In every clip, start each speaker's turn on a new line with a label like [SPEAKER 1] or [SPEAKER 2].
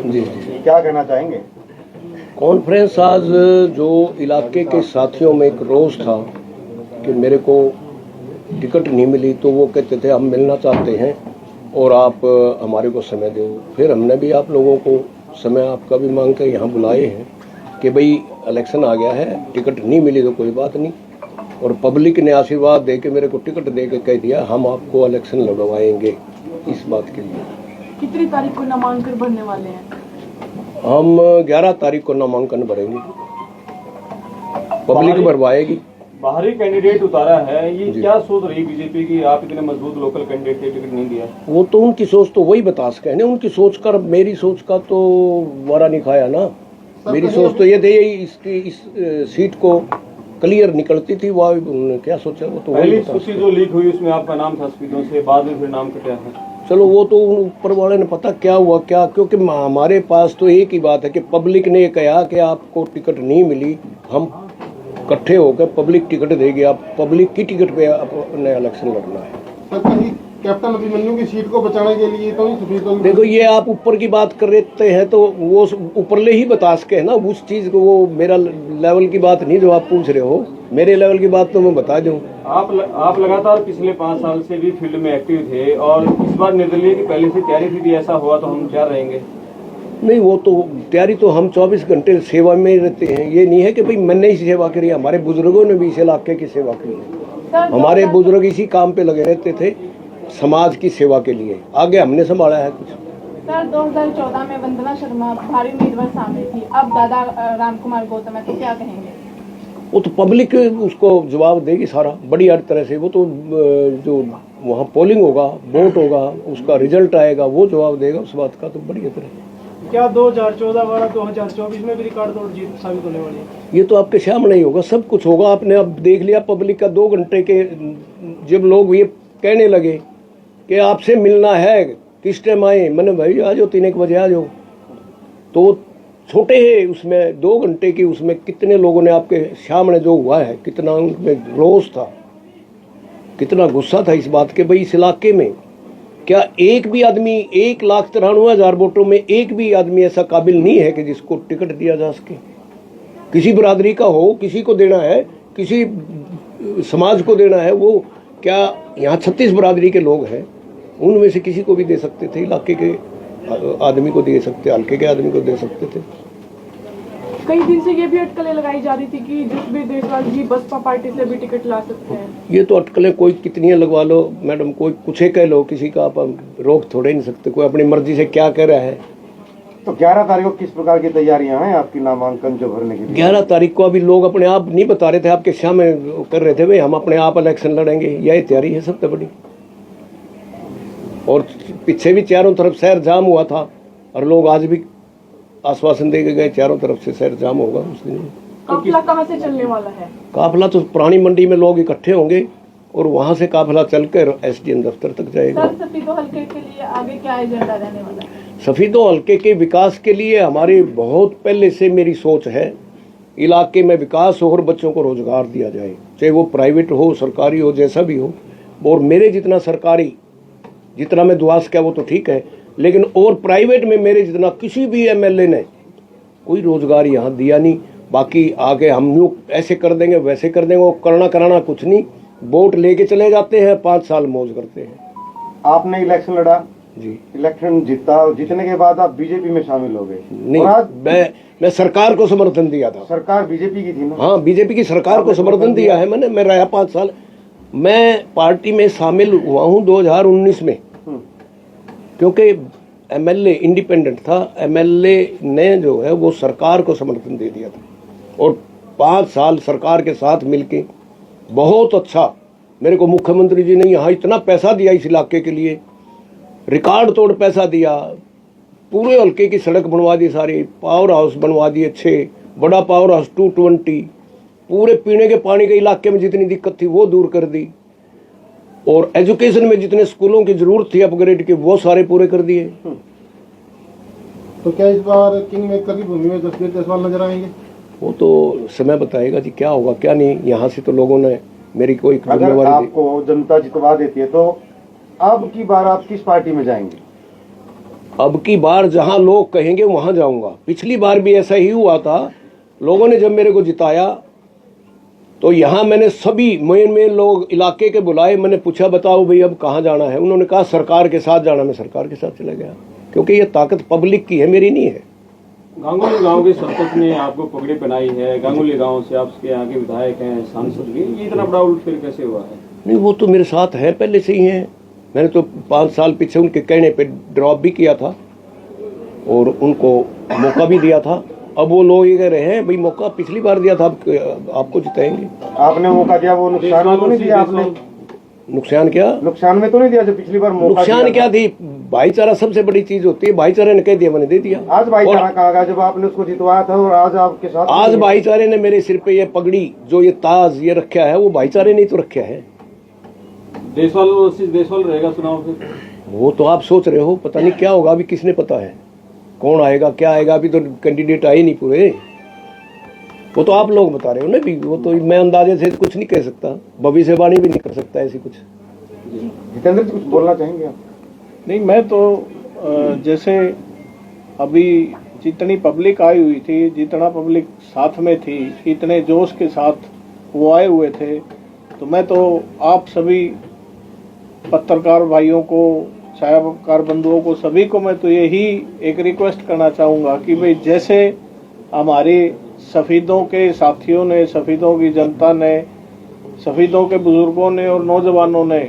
[SPEAKER 1] जी
[SPEAKER 2] क्या कहना चाहेंगे?
[SPEAKER 1] कॉन्फ्रेंस आज जो इलाके के साथियों में एक रोष था कि मेरे को टिकट नहीं मिली, तो वो कहते थे हम मिलना चाहते हैं और आप हमारे को समय दो। फिर हमने भी आप लोगों को समय आपका भी मांग कर यहाँ बुलाए हैं कि भाई इलेक्शन आ गया है, टिकट नहीं मिली तो कोई बात नहीं, और पब्लिक ने आशीर्वाद दे के मेरे को टिकट दे के कह दिया हम आपको इलेक्शन लड़वाएंगे। इस बात के लिए
[SPEAKER 3] कितनी तारीख को नामांकन भरने वाले हैं?
[SPEAKER 1] हम 11 तारीख को नामांकन भरेंगे, पब्लिक भरवाएगी।
[SPEAKER 4] बाहरी कैंडिडेट उतारा है, ये क्या सोच रही बीजेपी की? आप इतने मजबूत लोकल कैंडिडेट थे, टिकट नहीं दिया।
[SPEAKER 1] वो तो उनकी सोच तो वही बता सके ना, उनकी सोच कर मेरी सोच का तो वारा नहीं खाया ना। मेरी सोच तो ये थी इसकी इस सीट को क्लियर निकलती थी, वो उन्होंने क्या सोचा वो तो
[SPEAKER 4] पहली सूची जो लीक हुई उसमें आपका नाम था स्पीडों से, बाद में फिर नाम कटा है।
[SPEAKER 1] चलो वो तो ऊपर वाले ने पता क्या हुआ क्या, क्योंकि हमारे पास तो एक ही बात है कि पब्लिक ने कहा कि आपको टिकट नहीं मिली, हम इकट्ठे होकर पब्लिक टिकट देगी, आप पब्लिक की टिकट पे अपने इलेक्शन लड़ना है।
[SPEAKER 2] सर कहीं कैप्टन अभिमन्यु की सीट को बचाने के लिए तो नहीं?
[SPEAKER 1] देखो ये आप ऊपर की बात कर रहे हैं तो वो ऊपरले ही बता सके है ना उस चीज को, वो मेरा लेवल की बात नहीं जो आप पूछ रहे हो, मेरे लेवल की बात तो मैं बता दूं।
[SPEAKER 4] आप लगातार पिछले 5 साल से भी फील्ड में एक्टिव थे और इस बार निर्दलीय की पहले से तैयारी थी, ऐसा हुआ तो हम क्या रहेंगे?
[SPEAKER 1] नहीं वो तो तैयारी तो हम 24 घंटे सेवा में ही रहते हैं, ये नहीं है कि भाई मैंने ही सेवा करी, हमारे बुजुर्गों ने भी इस इलाके की सेवा की है। हमारे बुजुर्ग इसी काम पे लगे रहते थे, समाज की सेवा के लिए, आगे हमने संभाला है कुछ।
[SPEAKER 3] सर 2014 में वंदना शर्मा भारी उम्मीदवार सामने थी, अब दादा रामकुमार गौतम है, तो क्या कहेंगे?
[SPEAKER 1] वो तो पब्लिक उसको जवाब देगी सारा बड़ी हर तरह से, वो तो जो वहाँ पोलिंग होगा, वोट होगा, उसका रिजल्ट आएगा, वो जवाब देगा उस बात का तो बड़ी तरह।
[SPEAKER 5] क्या 2014 वाला 2024 में भी रिकॉर्ड तोड़ जीत साबित होने वाली है?
[SPEAKER 1] ये तो आपके सामने ही होगा, सब कुछ होगा। आपने अब देख लिया पब्लिक का 2 घंटे के, जब लोग ये कहने लगे कि आपसे मिलना है किस टाइम आए, मैंने भाई आ जाओ 3-1 बजे आ जाओ, तो छोटे है उसमें 2 घंटे की, उसमें कितने लोगों ने आपके सामने जो हुआ है, कितना उनमें रोष था, कितना गुस्सा था इस बात के, भाई इस इलाके में क्या एक भी आदमी 1,93,000 वोटों में एक भी आदमी ऐसा काबिल नहीं है कि जिसको टिकट दिया जा सके। किसी बिरादरी का हो, किसी को देना है, किसी समाज को देना है, वो क्या यहाँ 36 बिरादरी के लोग हैं, उनमें से किसी को भी दे सकते थे, इलाके के आदमी को दे सकते, हल्के के आदमी को दे सकते थे।
[SPEAKER 3] कई दिन से ये भी अटकलें लगाई जा रही थी कि जसबीर देसवाल जी बसपा पार्टी से भी टिकट ला सकते हैं।
[SPEAKER 1] ये तो अटकलें कोई कितनी लगवा लो मैडम, कोई कुछ कह लो, किसी का आप रोक थोड़े नहीं सकते, कोई अपनी मर्जी से क्या कह रहा है।
[SPEAKER 2] तो 11 तारीख को किस प्रकार की तैयारियां हैं आपकी नामांकन जो भरने की?
[SPEAKER 1] 11 तारीख को अभी लोग अपने आप नहीं बता रहे थे, आपके सामने कर रहे थे भाई हम अपने आप इलेक्शन लड़ेंगे, यही तैयारी है सबसे बड़ी। और पीछे भी चारों तरफ शहर जाम हुआ था और लोग आज भी आश्वासन दे के गए चारों तरफ से शहर जाम होगा उस दिन।
[SPEAKER 3] काफिला कहाँ से चलने वाला है?
[SPEAKER 1] काफिला तो पुरानी मंडी में लोग इकट्ठे होंगे और वहां से काफिला चलकर SDM दफ्तर तक जाएगा।
[SPEAKER 3] सर सफीदो हल्के के लिए आगे क्या एजेंडा रहने वाला है?
[SPEAKER 1] सफीदो हल्के के विकास के लिए हमारी बहुत पहले से मेरी सोच है, इलाके में विकास हो और बच्चों को रोजगार दिया जाए, चाहे वो प्राइवेट हो, सरकारी हो, जैसा भी हो। और मेरे जितना सरकारी जितना मैं दुआ सका वो तो ठीक है, लेकिन और प्राइवेट में मेरे जितना किसी भी MLA ने कोई रोजगार यहाँ दिया नहीं। बाकी आगे हम लोग ऐसे कर देंगे वैसे कर देंगे, वो करना कराना कुछ नहीं, वोट लेके चले जाते हैं, 5 साल मौज करते हैं।
[SPEAKER 2] आपने इलेक्शन लड़ा
[SPEAKER 1] जी,
[SPEAKER 2] इलेक्शन जीता, जीतने के बाद आप बीजेपी में शामिल हो गए?
[SPEAKER 1] नहीं, मैं सरकार को समर्थन दिया था।
[SPEAKER 2] सरकार बीजेपी की थी ना?
[SPEAKER 1] हाँ, बीजेपी की सरकार को समर्थन दिया है मैंने, मैं रहा 5 साल। मैं पार्टी में शामिल हुआ हूँ 2019 में, क्योंकि MLA इंडिपेंडेंट था, MLA ने जो है वो सरकार को समर्थन दे दिया था और 5 साल सरकार के साथ मिलके बहुत अच्छा मेरे को मुख्यमंत्री जी ने यहाँ इतना पैसा दिया इस इलाके के लिए, रिकॉर्ड तोड़ पैसा दिया, पूरे हल्के की सड़क बनवा दी, सारी पावर हाउस बनवा दिए 6, बड़ा पावर हाउस 220, पूरे पीने के पानी के इलाके में जितनी दिक्कत थी वो दूर कर दी, और एजुकेशन में जितने स्कूलों की जरूरत थी अपग्रेड के वो सारे पूरे कर दिए।
[SPEAKER 2] तो क्या इस बार किंग मेकर की भूमि में जसबीर देसवाल नजर आएंगे?
[SPEAKER 1] वो तो समय बताएगा जी क्या होगा क्या नहीं। यहाँ से तो लोगों ने मेरी कोई
[SPEAKER 2] अगर आपको जनता जितवा देती है तो अब की बार आप किस पार्टी में जाएंगे?
[SPEAKER 1] अब की बार जहां लोग कहेंगे वहां जाऊंगा। पिछली बार भी ऐसा ही हुआ था, लोगों ने जब मेरे को जिताया तो यहाँ मैंने सभी मेन लोग इलाके के बुलाए, मैंने पूछा बताओ भाई अब कहाँ जाना है। उन्होंने कहा सरकार के साथ जाना। मैं सरकार के साथ चला गया, क्योंकि ये ताकत पब्लिक की है, मेरी नहीं है।
[SPEAKER 4] गांगुली गांव के सरपंच ने आपको पगड़ी पहनाई है, गांगुली गांव से आपके आगे विधायक हैं, सांसद भी, ये इतना बड़ा उलटफेर कैसे हुआ है?
[SPEAKER 1] नहीं, वो तो मेरे साथ है, पहले से ही हैं। मैंने तो 5 साल पीछे उनके कहने पे ड्रॉप भी किया था और उनको मौका भी दिया था। अब वो लोग ये कह रहे हैं भाई मौका पिछली बार दिया था, आपको जिताएंगे।
[SPEAKER 2] आपने मौका दिया, वो नुकसान में तो नहीं दिया आपने?
[SPEAKER 1] नुकसान क्या?
[SPEAKER 2] नुकसान में तो नहीं दिया जो पिछली बार मौका
[SPEAKER 1] नुकसान क्या थी? भाईचारा सबसे बड़ी चीज होती है। भाईचारे ने कह दिया, मैंने दे दिया।
[SPEAKER 2] आज भाईचारा कहा गया जब आपने उसको जितवाया था, और आज आपके साथ
[SPEAKER 1] आज भाईचारे ने मेरे सिर पे ये पगड़ी जो ये ताज ये रखा है, वो भाईचारे ने तो रखा है।
[SPEAKER 4] देशवाल रहेगा चुनाव फिर? वो
[SPEAKER 1] तो आप सोच रहे हो, पता नहीं क्या होगा, अभी किसने पता है कौन आएगा क्या आएगा। अभी तो कैंडिडेट आए नहीं पूरे, वो तो आप लोग बता रहे हो ना भी। वो तो मैं अंदाजे से कुछ नहीं कह सकता, भविष्यवाणी भी नहीं कर सकता ऐसी कुछ।
[SPEAKER 2] जितेंद्र जी कुछ बोलना चाहेंगे आप?
[SPEAKER 5] नहीं, मैं तो जैसे अभी जितनी पब्लिक आई हुई थी, जितना पब्लिक साथ में थी, इतने जोश के साथ वो आए हुए थे, तो मैं तो आप सभी पत्रकार भाइयों को, छायाकार बंधुओं को, सभी को मैं तो यही एक रिक्वेस्ट करना चाहूँगा कि भाई जैसे हमारे सफ़ीदों के साथियों ने, सफ़ीदों की जनता ने, सफ़ीदों के बुजुर्गों ने और नौजवानों ने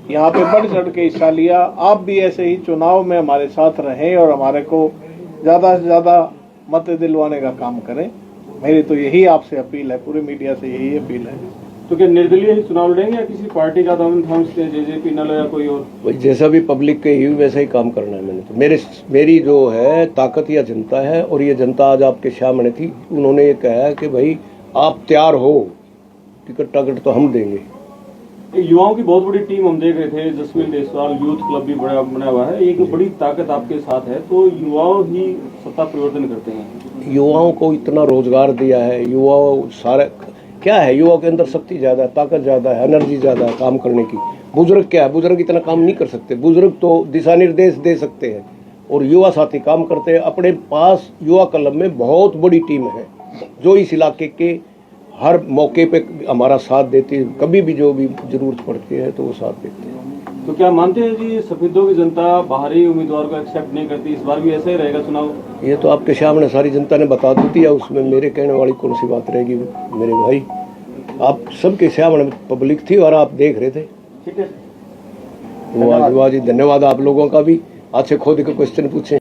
[SPEAKER 5] यहाँ पे बढ़ चढ़ के हिस्सा लिया, आप भी ऐसे ही चुनाव में हमारे साथ रहें और हमारे को ज़्यादा से ज़्यादा मत दिलवाने का काम करें। मेरी तो यही आपसे अपील है, पूरे मीडिया से यही अपील है।
[SPEAKER 4] तो क्या निर्दलीय ही चुनाव लड़ेंगे या किसी पार्टी का दामन थामते हैं, जेजेपी न लो या कोई और?
[SPEAKER 1] जैसा भी पब्लिक के ही वैसा ही काम करना है मैंने तो। मेरी जो है ताकत या जनता है, और ये जनता आज आपके सामने थी। उन्होंने ये कहा कि भाई आप तैयार हो, टिकट टाकट तो हम देंगे।
[SPEAKER 4] युवाओं की बहुत बड़ी टीम हम देख रहे थे, जसवीन देसवाल यूथ क्लब भी बड़ा बना हुआ है, एक बड़ी ताकत आपके साथ है, तो युवाओं ही सत्ता परिवर्तन करते हैं।
[SPEAKER 1] युवाओं को इतना रोजगार दिया है, युवाओं सारे क्या है, युवाओं के अंदर शक्ति ज्यादा है, ताकत ज्यादा है, एनर्जी ज्यादा है काम करने की। बुजुर्ग क्या है, बुजुर्ग इतना काम नहीं कर सकते। बुजुर्ग तो दिशा निर्देश दे सकते हैं और युवा साथी काम करते हैं। अपने पास युवा क्लब में बहुत बड़ी टीम है जो इस इलाके के हर मौके पे हमारा साथ देती है। कभी भी जो भी जरूरत पड़ती है तो वो साथ देते हैं।
[SPEAKER 4] तो क्या मानते हैं जी सफेदों की जनता बाहरी उम्मीदवार को एक्सेप्ट नहीं करती, इस बार भी ऐसा ही रहेगा चुनाव?
[SPEAKER 1] ये तो आपके सामने सारी जनता ने बता दी थी, उसमें मेरे कहने वाली कौन सी बात रहेगी मेरे भाई। आप सबके सामने पब्लिक थी और आप देख रहे थे।
[SPEAKER 2] ठीक है,
[SPEAKER 1] वाह जी, धन्यवाद आप लोगों का भी। अच्छे खुद के क्वेश्चन पूछे।